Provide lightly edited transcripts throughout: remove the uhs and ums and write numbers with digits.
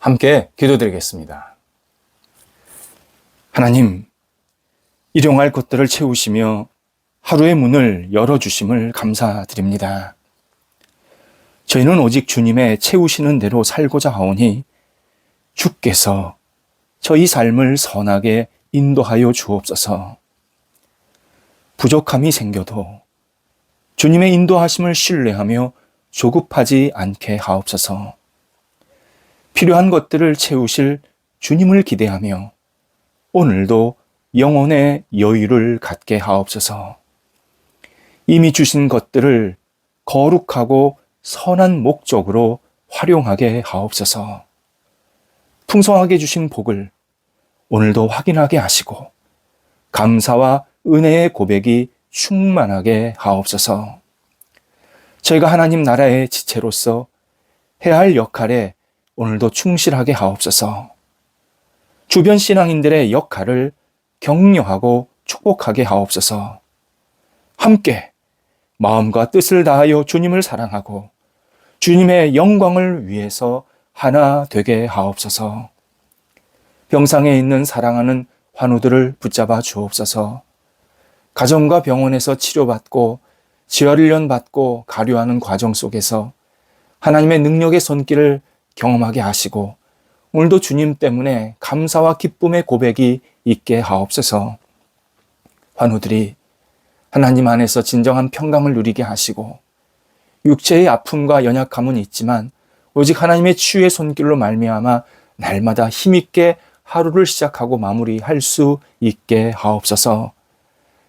함께 기도드리겠습니다. 하나님, 일용할 것들을 채우시며 하루의 문을 열어주심을 감사드립니다. 저희는 오직 주님의 채우시는 대로 살고자 하오니 주께서 저희 삶을 선하게 인도하여 주옵소서. 부족함이 생겨도 주님의 인도하심을 신뢰하며 조급하지 않게 하옵소서. 필요한 것들을 채우실 주님을 기대하며 오늘도 영혼의 여유를 갖게 하옵소서. 이미 주신 것들을 거룩하고 선한 목적으로 활용하게 하옵소서. 풍성하게 주신 복을 오늘도 확인하게 하시고 감사와 은혜의 고백이 충만하게 하옵소서. 저희가 하나님 나라의 지체로서 해야 할 역할에 오늘도 충실하게 하옵소서. 주변 신앙인들의 역할을 격려하고 축복하게 하옵소서. 함께 마음과 뜻을 다하여 주님을 사랑하고 주님의 영광을 위해서 하나 되게 하옵소서. 병상에 있는 사랑하는 환우들을 붙잡아 주옵소서. 가정과 병원에서 치료받고 재활훈련 받고 가료하는 과정 속에서 하나님의 능력의 손길을 경험하게 하시고 오늘도 주님 때문에 감사와 기쁨의 고백이 있게 하옵소서. 환우들이 하나님 안에서 진정한 평강을 누리게 하시고 육체의 아픔과 연약함은 있지만 오직 하나님의 치유의 손길로 말미암아 날마다 힘있게 하루를 시작하고 마무리할 수 있게 하옵소서.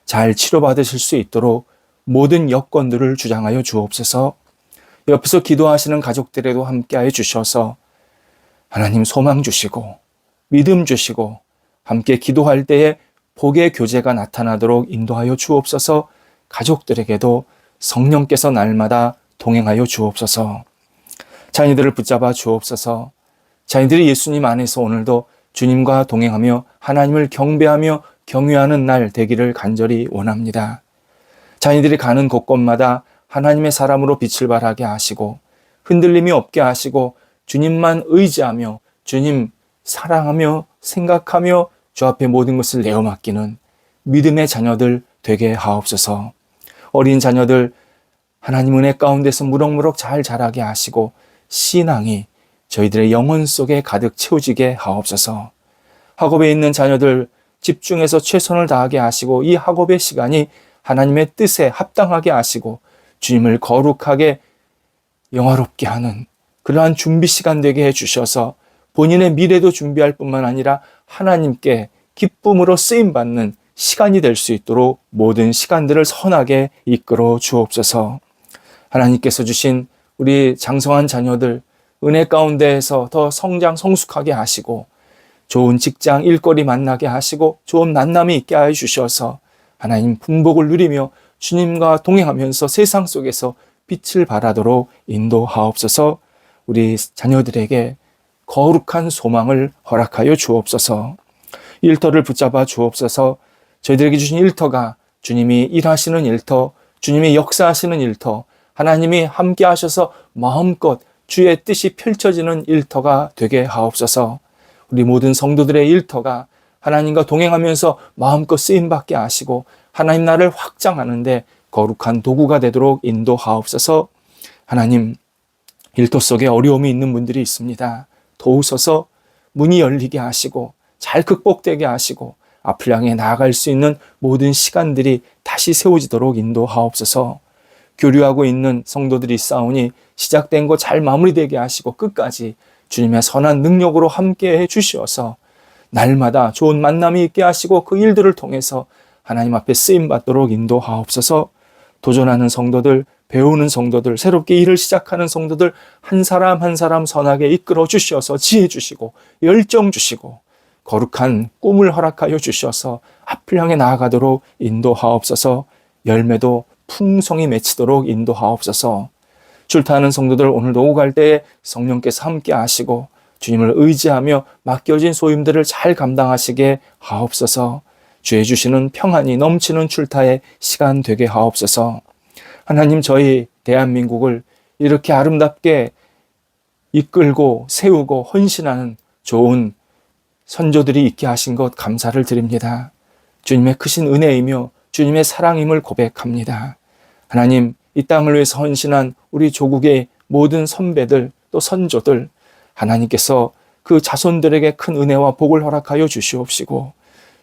잘 치료받으실 수 있도록 모든 여건들을 주장하여 주옵소서. 옆에서 기도하시는 가족들에도 함께하여 주셔서 하나님 소망 주시고 믿음 주시고 함께 기도할 때에 복의 교제가 나타나도록 인도하여 주옵소서. 가족들에게도 성령께서 날마다 동행하여 주옵소서. 자녀들을 붙잡아 주옵소서. 자녀들이 예수님 안에서 오늘도 주님과 동행하며 하나님을 경배하며 경외하는 날 되기를 간절히 원합니다. 자녀들이 가는 곳곳마다 하나님의 사람으로 빛을 발하게 하시고 흔들림이 없게 하시고 주님만 의지하며 주님 사랑하며 생각하며 주 앞에 모든 것을 내어 맡기는 믿음의 자녀들 되게 하옵소서. 어린 자녀들 하나님 은혜 가운데서 무럭무럭 잘 자라게 하시고 신앙이 저희들의 영혼 속에 가득 채워지게 하옵소서. 학업에 있는 자녀들 집중해서 최선을 다하게 하시고 이 학업의 시간이 하나님의 뜻에 합당하게 하시고 주님을 거룩하게 영화롭게 하는 그러한 준비 시간 되게 해주셔서 본인의 미래도 준비할 뿐만 아니라 하나님께 기쁨으로 쓰임받는 시간이 될 수 있도록 모든 시간들을 선하게 이끌어 주옵소서. 하나님께서 주신 우리 장성한 자녀들 은혜 가운데에서 더 성장 성숙하게 하시고 좋은 직장 일거리 만나게 하시고 좋은 만남이 있게 하여 주셔서 하나님 풍복을 누리며 주님과 동행하면서 세상 속에서 빛을 발하도록 인도하옵소서. 우리 자녀들에게 거룩한 소망을 허락하여 주옵소서. 일터를 붙잡아 주옵소서. 저희들에게 주신 일터가 주님이 일하시는 일터, 주님이 역사하시는 일터, 하나님이 함께 하셔서 마음껏 주의 뜻이 펼쳐지는 일터가 되게 하옵소서. 우리 모든 성도들의 일터가 하나님과 동행하면서 마음껏 쓰임받게 하시고 하나님 나라를 확장하는데 거룩한 도구가 되도록 인도하옵소서. 하나님, 일터 속에 어려움이 있는 분들이 있습니다. 도우셔서 문이 열리게 하시고 잘 극복되게 하시고 앞을 향해 나아갈 수 있는 모든 시간들이 다시 세워지도록 인도하옵소서. 교류하고 있는 성도들이 있사오니 시작된 거 잘 마무리되게 하시고 끝까지 주님의 선한 능력으로 함께해 주시어서 날마다 좋은 만남이 있게 하시고 그 일들을 통해서 하나님 앞에 쓰임받도록 인도하옵소서. 도전하는 성도들, 배우는 성도들, 새롭게 일을 시작하는 성도들 한 사람 한 사람 선하게 이끌어 주셔서 지혜 주시고 열정 주시고 거룩한 꿈을 허락하여 주셔서 앞을 향해 나아가도록 인도하옵소서. 열매도 풍성히 맺히도록 인도하옵소서. 출타하는 성도들 오늘도 오고 갈 때에 성령께서 함께 하시고 주님을 의지하며 맡겨진 소임들을 잘 감당하시게 하옵소서. 주의 주시는 평안이 넘치는 출타의 시간 되게 하옵소서. 하나님, 저희 대한민국을 이렇게 아름답게 이끌고 세우고 헌신하는 좋은 선조들이 있게 하신 것 감사를 드립니다. 주님의 크신 은혜이며 주님의 사랑임을 고백합니다. 하나님, 이 땅을 위해서 헌신한 우리 조국의 모든 선배들 또 선조들, 하나님께서 그 자손들에게 큰 은혜와 복을 허락하여 주시옵시고,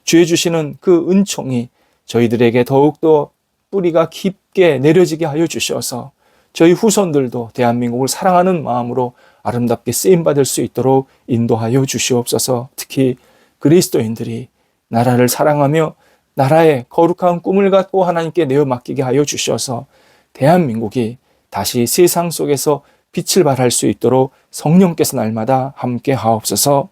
주의 주시는 그 은총이 저희들에게 더욱더 뿌리가 깊게 내려지게 하여 주셔서 저희 후손들도 대한민국을 사랑하는 마음으로 아름답게 쓰임받을 수 있도록 인도하여 주시옵소서. 특히 그리스도인들이 나라를 사랑하며 나라의 거룩한 꿈을 갖고 하나님께 내어 맡기게 하여 주셔서 대한민국이 다시 세상 속에서 빛을 발할 수 있도록 성령께서 날마다 함께 하옵소서.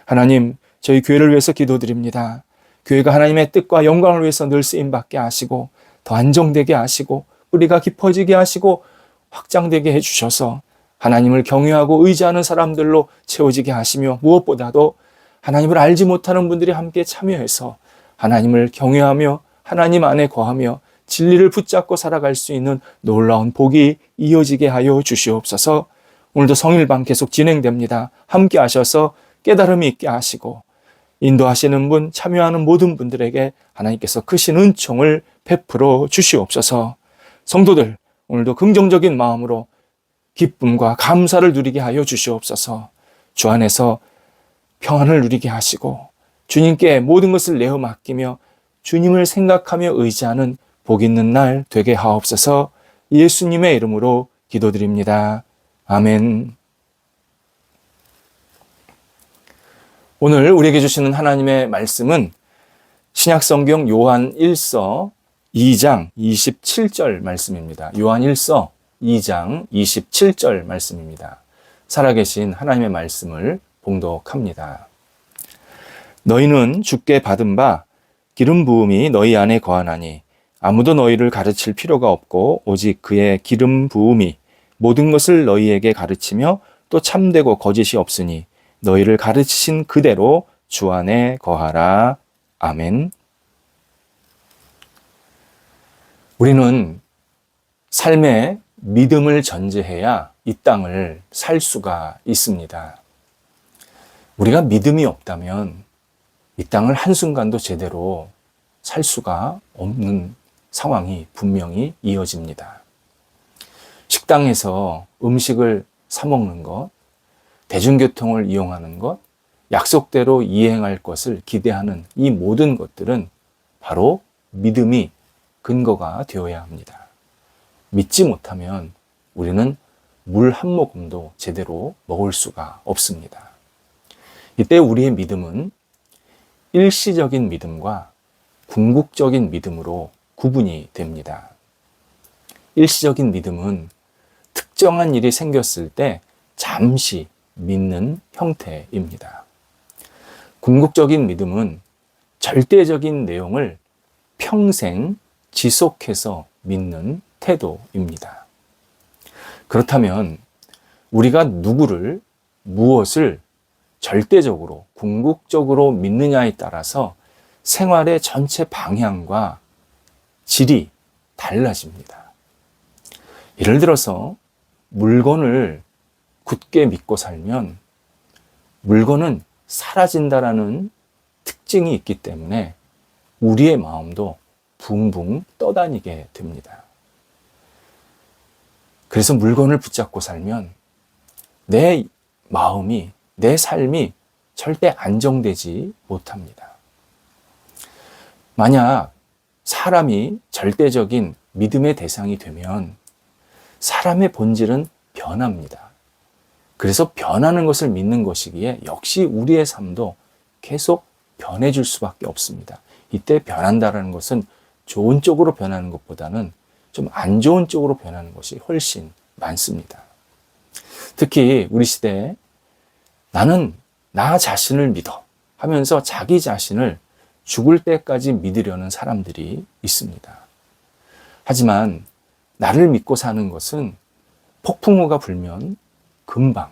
하나님, 저희 교회를 위해서 기도드립니다. 교회가 하나님의 뜻과 영광을 위해서 늘 쓰임받게 하시고 더 안정되게 하시고 뿌리가 깊어지게 하시고 확장되게 해주셔서 하나님을 경외하고 의지하는 사람들로 채워지게 하시며, 무엇보다도 하나님을 알지 못하는 분들이 함께 참여해서 하나님을 경외하며 하나님 안에 거하며 진리를 붙잡고 살아갈 수 있는 놀라운 복이 이어지게 하여 주시옵소서. 오늘도 성일방 계속 진행됩니다. 함께 하셔서 깨달음이 있게 하시고 인도하시는 분, 참여하는 모든 분들에게 하나님께서 크신 은총을 베풀어 주시옵소서. 성도들, 오늘도 긍정적인 마음으로 기쁨과 감사를 누리게 하여 주시옵소서. 주 안에서 평안을 누리게 하시고 주님께 모든 것을 내어 맡기며 주님을 생각하며 의지하는 복 있는 날 되게 하옵소서. 예수님의 이름으로 기도드립니다. 아멘. 오늘 우리에게 주시는 하나님의 말씀은 신약성경 요한 1서 2장 27절 말씀입니다. 요한 1서 2장 27절 말씀입니다. 살아계신 하나님의 말씀을 봉독합니다. 너희는 주께 받은 바 기름 부음이 너희 안에 거하나니 아무도 너희를 가르칠 필요가 없고 오직 그의 기름 부음이 모든 것을 너희에게 가르치며 또 참되고 거짓이 없으니 너희를 가르치신 그대로 주 안에 거하라. 아멘. 우리는 삶에 믿음을 전제해야 이 땅을 살 수가 있습니다. 우리가 믿음이 없다면 이 땅을 한순간도 제대로 살 수가 없는 상황이 분명히 이어집니다. 식당에서 음식을 사 먹는 것, 대중교통을 이용하는 것, 약속대로 이행할 것을 기대하는 이 모든 것들은 바로 믿음이 근거가 되어야 합니다. 믿지 못하면 우리는 물 한 모금도 제대로 먹을 수가 없습니다. 이때 우리의 믿음은 일시적인 믿음과 궁극적인 믿음으로 구분이 됩니다. 일시적인 믿음은 특정한 일이 생겼을 때 잠시 믿는 형태입니다. 궁극적인 믿음은 절대적인 내용을 평생 지속해서 믿는 태도입니다. 그렇다면 우리가 누구를, 무엇을 절대적으로, 궁극적으로 믿느냐에 따라서 생활의 전체 방향과 질이 달라집니다. 예를 들어서 물건을 굳게 믿고 살면 물건은 사라진다라는 특징이 있기 때문에 우리의 마음도 붕붕 떠다니게 됩니다. 그래서 물건을 붙잡고 살면 내 마음이, 내 삶이 절대 안정되지 못합니다. 만약 사람이 절대적인 믿음의 대상이 되면 사람의 본질은 변합니다. 그래서 변하는 것을 믿는 것이기에 역시 우리의 삶도 계속 변해질 수밖에 없습니다. 이때 변한다는 것은 좋은 쪽으로 변하는 것보다는 좀 안 좋은 쪽으로 변하는 것이 훨씬 많습니다. 특히 우리 시대에 나는 나 자신을 믿어 하면서 자기 자신을 죽을 때까지 믿으려는 사람들이 있습니다. 하지만 나를 믿고 사는 것은 폭풍우가 불면 금방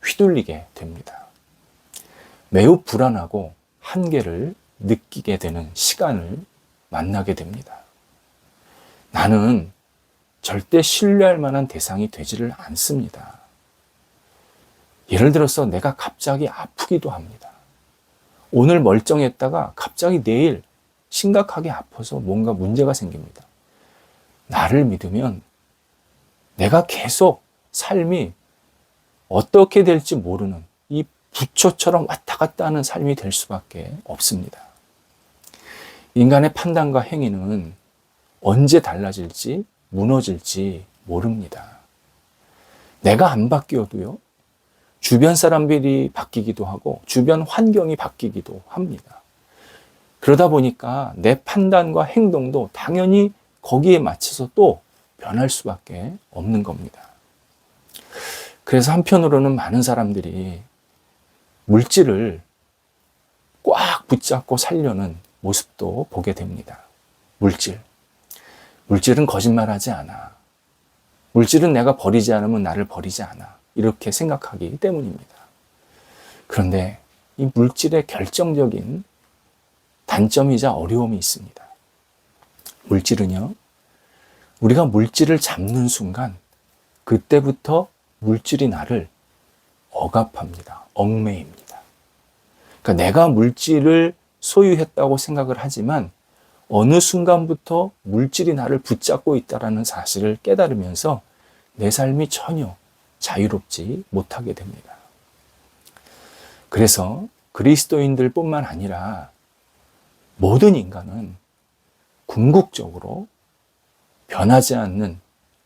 휘둘리게 됩니다. 매우 불안하고 한계를 느끼게 되는 시간을 만나게 됩니다. 나는 절대 신뢰할 만한 대상이 되지를 않습니다. 예를 들어서 내가 갑자기 아프기도 합니다. 오늘 멀쩡했다가 갑자기 내일 심각하게 아파서 뭔가 문제가 생깁니다. 나를 믿으면 내가 계속 삶이 어떻게 될지 모르는 이 부초처럼 왔다 갔다 하는 삶이 될 수밖에 없습니다. 인간의 판단과 행위는 언제 달라질지 무너질지 모릅니다. 내가 안 바뀌어도요, 주변 사람들이 바뀌기도 하고 주변 환경이 바뀌기도 합니다. 그러다 보니까 내 판단과 행동도 당연히 거기에 맞춰서 또 변할 수밖에 없는 겁니다. 그래서 한편으로는 많은 사람들이 물질을 꽉 붙잡고 살려는 모습도 보게 됩니다. 물질은 거짓말하지 않아. 물질은 내가 버리지 않으면 나를 버리지 않아. 이렇게 생각하기 때문입니다. 그런데 이 물질의 결정적인 단점이자 어려움이 있습니다. 물질은요, 우리가 물질을 잡는 순간 그때부터 물질이 나를 억압합니다. 얽매입니다. 그러니까 내가 물질을 소유했다고 생각을 하지만 어느 순간부터 물질이 나를 붙잡고 있다는 사실을 깨달으면서 내 삶이 전혀 자유롭지 못하게 됩니다. 그래서 그리스도인들뿐만 아니라 모든 인간은 궁극적으로 변하지 않는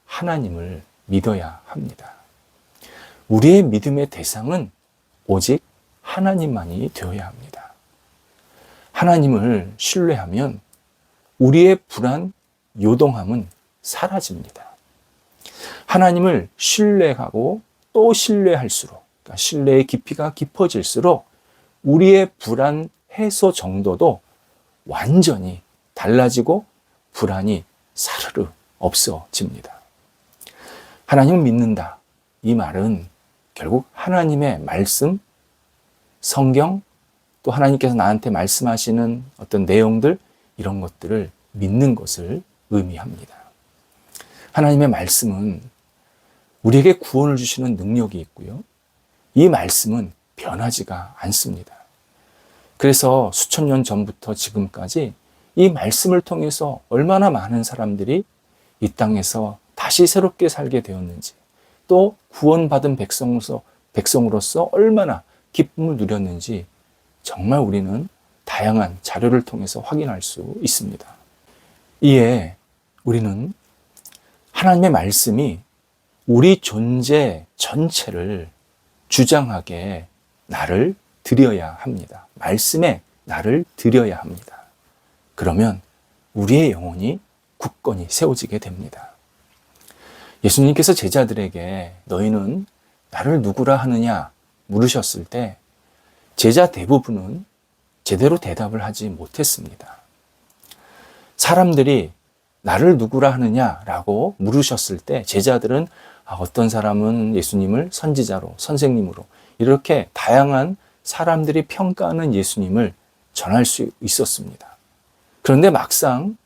하나님을 믿어야 합니다. 우리의 믿음의 대상은 오직 하나님만이 되어야 합니다. 하나님을 신뢰하면 우리의 불안, 요동함은 사라집니다. 하나님을 신뢰하고 또 신뢰할수록, 그러니까 신뢰의 깊이가 깊어질수록 우리의 불안 해소 정도도 완전히 달라지고 불안이 사르르 없어집니다. 하나님을 믿는다. 이 말은 결국 하나님의 말씀, 성경, 또 하나님께서 나한테 말씀하시는 어떤 내용들, 이런 것들을 믿는 것을 의미합니다. 하나님의 말씀은 우리에게 구원을 주시는 능력이 있고요. 이 말씀은 변하지가 않습니다. 그래서 수천 년 전부터 지금까지 이 말씀을 통해서 얼마나 많은 사람들이 이 땅에서 다시 새롭게 살게 되었는지, 또 구원받은 백성으로서 얼마나 기쁨을 누렸는지 정말 우리는 다양한 자료를 통해서 확인할 수 있습니다. 이에 우리는 하나님의 말씀이 우리 존재 전체를 주장하게 나를 드려야 합니다. 말씀에 나를 드려야 합니다. 그러면 우리의 영혼이 굳건히 세워지게 됩니다. 예수님께서 제자들에게 너희는 나를 누구라 하느냐 물으셨을 때 제자 대부분은 제대로 대답을 하지 못했습니다. 사람들이 나를 누구라 하느냐라고 물으셨을 때 제자들은 어떤 사람은 예수님을 선지자로, 선생님으로 이렇게 다양한 사람들이 평가하는 예수님을 전할 수 있었습니다. 그런데 막상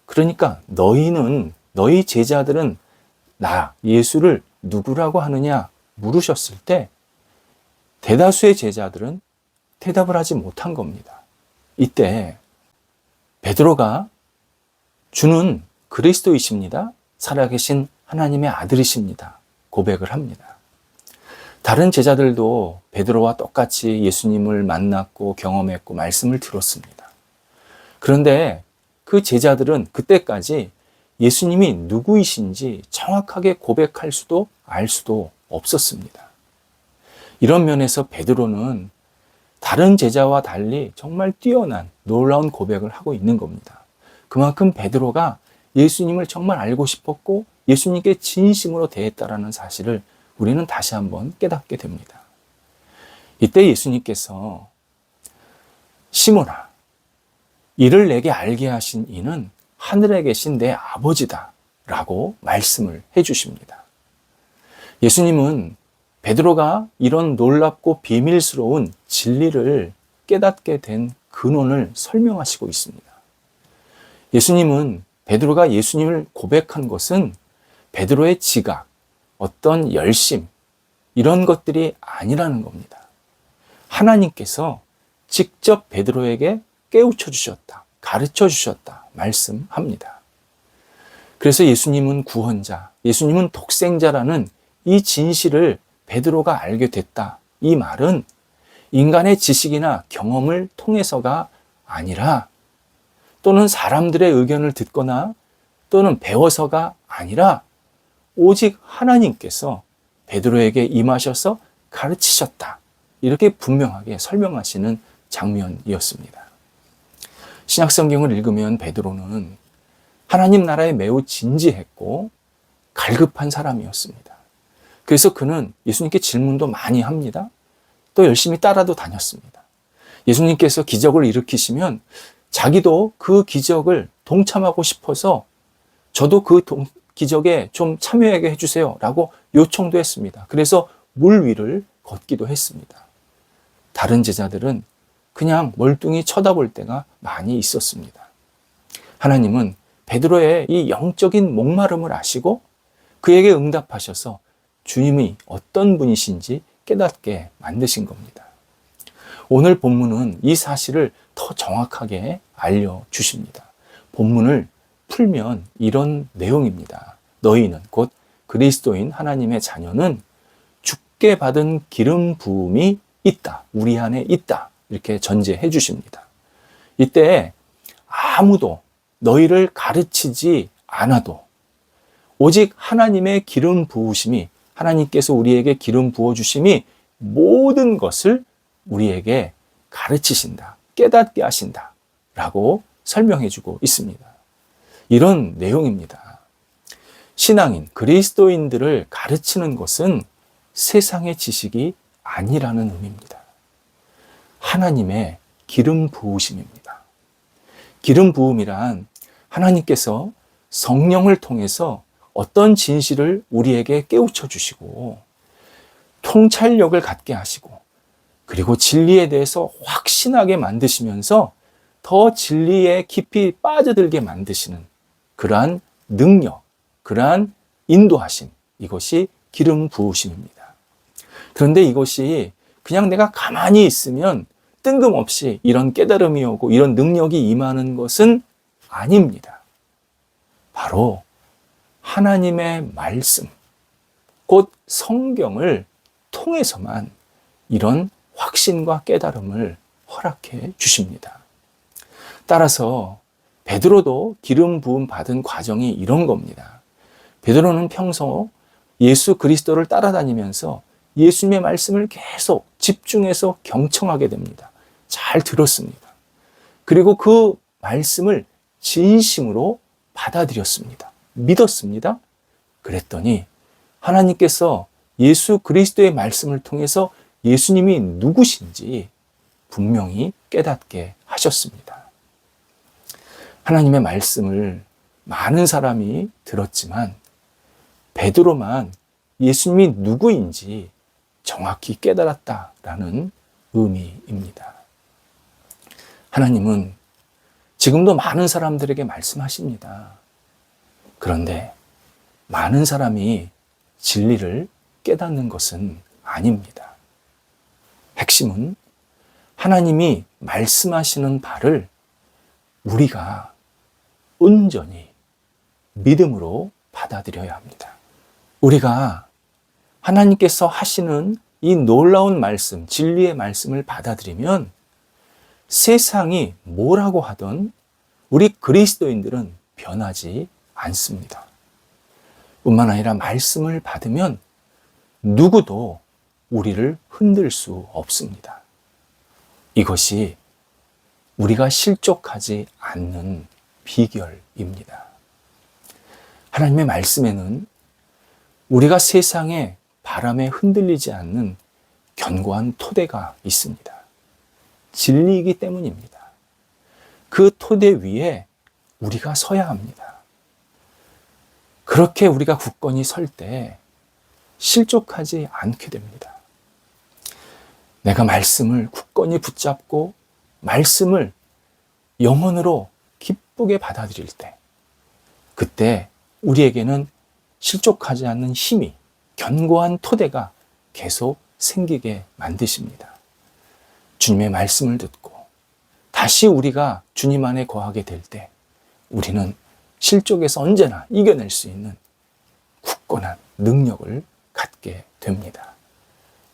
그러니까 너희 제자들은 나 예수를 누구라고 하느냐 물으셨을 때 대다수의 제자들은 대답을 하지 못한 겁니다. 이때 베드로가 주는 그리스도이십니다. 살아계신 하나님의 아들이십니다. 고백을 합니다. 다른 제자들도 베드로와 똑같이 예수님을 만났고 경험했고 말씀을 들었습니다. 그런데 그 제자들은 그때까지 예수님이 누구이신지 정확하게 고백할 수도 알 수도 없었습니다. 이런 면에서 베드로는 다른 제자와 달리 정말 뛰어난 놀라운 고백을 하고 있는 겁니다. 그만큼 베드로가 예수님을 정말 알고 싶었고 예수님께 진심으로 대했다라는 사실을 우리는 다시 한번 깨닫게 됩니다. 이때 예수님께서 시몬아, 이를 내게 알게 하신 이는 하늘에 계신 내 아버지다 라고 말씀을 해주십니다. 예수님은 베드로가 이런 놀랍고 비밀스러운 진리를 깨닫게 된 근원을 설명하시고 있습니다. 예수님은 베드로가 예수님을 고백한 것은 베드로의 지각, 어떤 열심, 이런 것들이 아니라는 겁니다. 하나님께서 직접 베드로에게 깨우쳐 주셨다, 가르쳐 주셨다 말씀합니다. 그래서 예수님은 구원자, 예수님은 독생자라는 이 진실을 베드로가 알게 됐다. 이 말은 인간의 지식이나 경험을 통해서가 아니라, 또는 사람들의 의견을 듣거나 또는 배워서가 아니라 오직 하나님께서 베드로에게 임하셔서 가르치셨다. 이렇게 분명하게 설명하시는 장면이었습니다. 신약성경을 읽으면 베드로는 하나님 나라에 매우 진지했고 갈급한 사람이었습니다. 그래서 그는 예수님께 질문도 많이 합니다. 또 열심히 따라도 다녔습니다. 예수님께서 기적을 일으키시면 자기도 그 기적을 동참하고 싶어서 저도 그 기적에 좀 참여하게 해주세요 라고 요청도 했습니다. 그래서 물 위를 걷기도 했습니다. 다른 제자들은 그냥 멀뚱히 쳐다볼 때가 많이 있었습니다. 하나님은 베드로의 이 영적인 목마름을 아시고 그에게 응답하셔서 주님이 어떤 분이신지 깨닫게 만드신 겁니다. 오늘 본문은 이 사실을 더 정확하게 알려주십니다. 본문을 풀면 이런 내용입니다. 너희는, 곧 그리스도인 하나님의 자녀는 주께 받은 기름 부음이 있다. 우리 안에 있다. 이렇게 전제해 주십니다. 이때 아무도 너희를 가르치지 않아도 오직 하나님의 기름 부으심이, 하나님께서 우리에게 기름 부어주심이 모든 것을 우리에게 가르치신다, 깨닫게 하신다 라고 설명해 주고 있습니다. 이런 내용입니다. 신앙인, 그리스도인들을 가르치는 것은 세상의 지식이 아니라는 의미입니다. 하나님의 기름 부으심입니다. 기름 부음이란 하나님께서 성령을 통해서 어떤 진실을 우리에게 깨우쳐 주시고 통찰력을 갖게 하시고 그리고 진리에 대해서 확신하게 만드시면서 더 진리에 깊이 빠져들게 만드시는 그러한 능력, 그러한 인도하심, 이것이 기름 부으심입니다. 그런데 이것이 그냥 내가 가만히 있으면 뜬금없이 이런 깨달음이 오고 이런 능력이 임하는 것은 아닙니다. 바로 하나님의 말씀, 곧 성경을 통해서만 이런 확신과 깨달음을 허락해 주십니다. 따라서 베드로도 기름 부음 받은 과정이 이런 겁니다. 베드로는 평소 예수 그리스도를 따라다니면서 예수님의 말씀을 계속 집중해서 경청하게 됩니다. 잘 들었습니다. 그리고 그 말씀을 진심으로 받아들였습니다. 믿었습니다. 그랬더니 하나님께서 예수 그리스도의 말씀을 통해서 예수님이 누구신지 분명히 깨닫게 하셨습니다. 하나님의 말씀을 많은 사람이 들었지만 베드로만 예수님이 누구인지 정확히 깨달았다라는 의미입니다. 하나님은 지금도 많은 사람들에게 말씀하십니다. 그런데 많은 사람이 진리를 깨닫는 것은 아닙니다. 핵심은 하나님이 말씀하시는 바를 우리가 온전히 믿음으로 받아들여야 합니다. 우리가 하나님께서 하시는 이 놀라운 말씀, 진리의 말씀을 받아들이면 세상이 뭐라고 하던 우리 그리스도인들은 변하지 않습니다. 뿐만 아니라 말씀을 받으면 누구도 우리를 흔들 수 없습니다. 이것이 우리가 실족하지 않는 비결입니다. 하나님의 말씀에는 우리가 세상의 바람에 흔들리지 않는 견고한 토대가 있습니다. 진리이기 때문입니다. 그 토대 위에 우리가 서야 합니다. 그렇게 우리가 굳건히 설 때 실족하지 않게 됩니다. 내가 말씀을 굳건히 붙잡고 말씀을 영혼으로 기쁘게 받아들일 때, 그때 우리에게는 실족하지 않는 힘이, 견고한 토대가 계속 생기게 만드십니다. 주님의 말씀을 듣고 다시 우리가 주님 안에 거하게 될 때 우리는 실족에서 언제나 이겨낼 수 있는 굳건한 능력을 갖게 됩니다.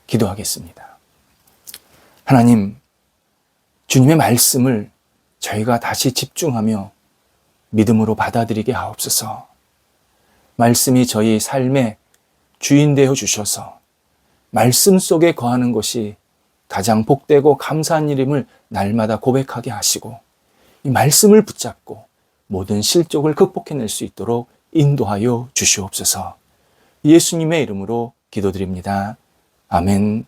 기도하겠습니다. 하나님, 주님의 말씀을 저희가 다시 집중하며 믿음으로 받아들이게 하옵소서. 말씀이 저희 삶의 주인 되어 주셔서 말씀 속에 거하는 것이 가장 복되고 감사한 일임을 날마다 고백하게 하시고 이 말씀을 붙잡고 모든 실족을 극복해낼 수 있도록 인도하여 주시옵소서. 예수님의 이름으로 기도드립니다. 아멘.